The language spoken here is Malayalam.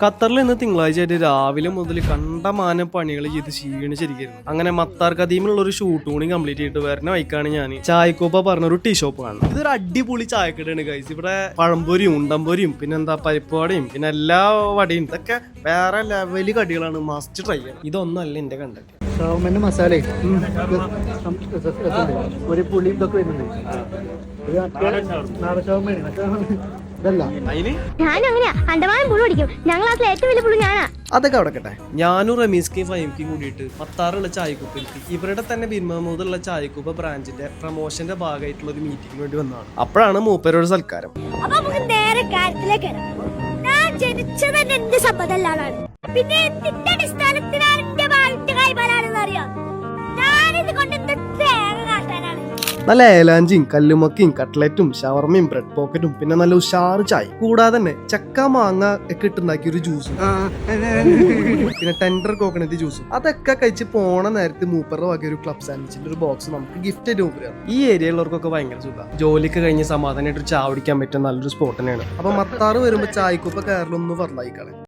ഖത്തറിൽ ഇന്ന് തിങ്കളാഴ്ചയായിട്ട് രാവിലെ മുതൽ കണ്ടമാനം പണികൾ ചെയ്ത് ക്ഷീണിച്ചിരിക്കുന്നു. അങ്ങനെ മത്താർ കദീമിലുള്ള ഒരു ഷൂട്ട് കൂടി കംപ്ലീറ്റ് ചെയ്തിട്ട് വരുന്ന വൈക്കാണ് ഞാൻ ചായക്കോപ്പ പറഞ്ഞൊരു ടീ ഷോപ്പ് കാണുന്നത്. ഇതൊരു അടിപൊളി ചായക്കടയാണ് ഗൈസ്. ഇവിടെ പഴംപൊരിയും ഉണ്ടംപൊരിയും പിന്നെന്താ പരിപ്പുവടയും പിന്നെ എല്ലാ വടയും ഇതൊക്കെ വേറെ ലെവല് കടികളാണ്. മസ്റ്റ് ട്രൈ ചെയ്യണം. ഇതൊന്നല്ല എന്റെ കണ്ടന്റ്. ഷവർമന്റെ മസാല ഒരു പുളിയും ഇതൊക്കെ വരുന്നുണ്ട്. അതൊക്കെ അവിടെക്കട്ടെ. ഞാനും റമീസ്കയും ഫൈംക്കും കൂടിയിട്ട് മത്താറുള്ള ചായക്കുപ്പിലേക്ക് ഇവരുടെ തന്നെ ബിൻമഹമ്മൂദുള്ള ചായക്കുപ്പ ബ്രാഞ്ചിന്റെ പ്രൊമോഷന്റെ ഭാഗമായിട്ടുള്ള ഒരു മീറ്റിംഗിന് വേണ്ടി വന്നതാണ്. അപ്പോഴാണ് മൂപ്പരോട് സൽക്കാരം. പിന്നെ നല്ല ഏലാഞ്ചിയും കല്ലുമക്കയും കട്ട്ലറ്റും ഷവർമയും ബ്രെഡ് പോക്കറ്റും പിന്നെ നല്ല ഉഷാറ് ചായ കൂടാതെ തന്നെ ചക്ക മാങ്ങ ഒക്കെ ഇട്ടുണ്ടാക്കിയ ഒരു ജ്യൂസും പിന്നെ ടെൻഡർ കോക്കനറ്റ് ജ്യൂസും അതൊക്കെ കഴിച്ച് പോണ നേരത്തെ മൂപ്പറുടെ വക ഒരു ക്ലബ് സാൻഡ്വിച്ചിന്റെ ഒരു ബോക്സ് നമുക്ക് ഗിഫ്റ്റ് ആയിട്ട് മൂപ്പരാണ്. ഈ ഏരിയയിലുള്ളവർക്കൊക്കെ ഭയങ്കര സുഖം. ജോലിക്ക് കഴിഞ്ഞ് സമാധാനമായിട്ട് ചായ കുടിക്കാൻ പറ്റുന്ന നല്ലൊരു സ്പോട്ട് തന്നെയാണ്. അപ്പൊ മത്താറ് വരുമ്പോ ചായക്കുപ്പ കയറലൊന്ന് പറഞ്ഞായിക്കാളെ.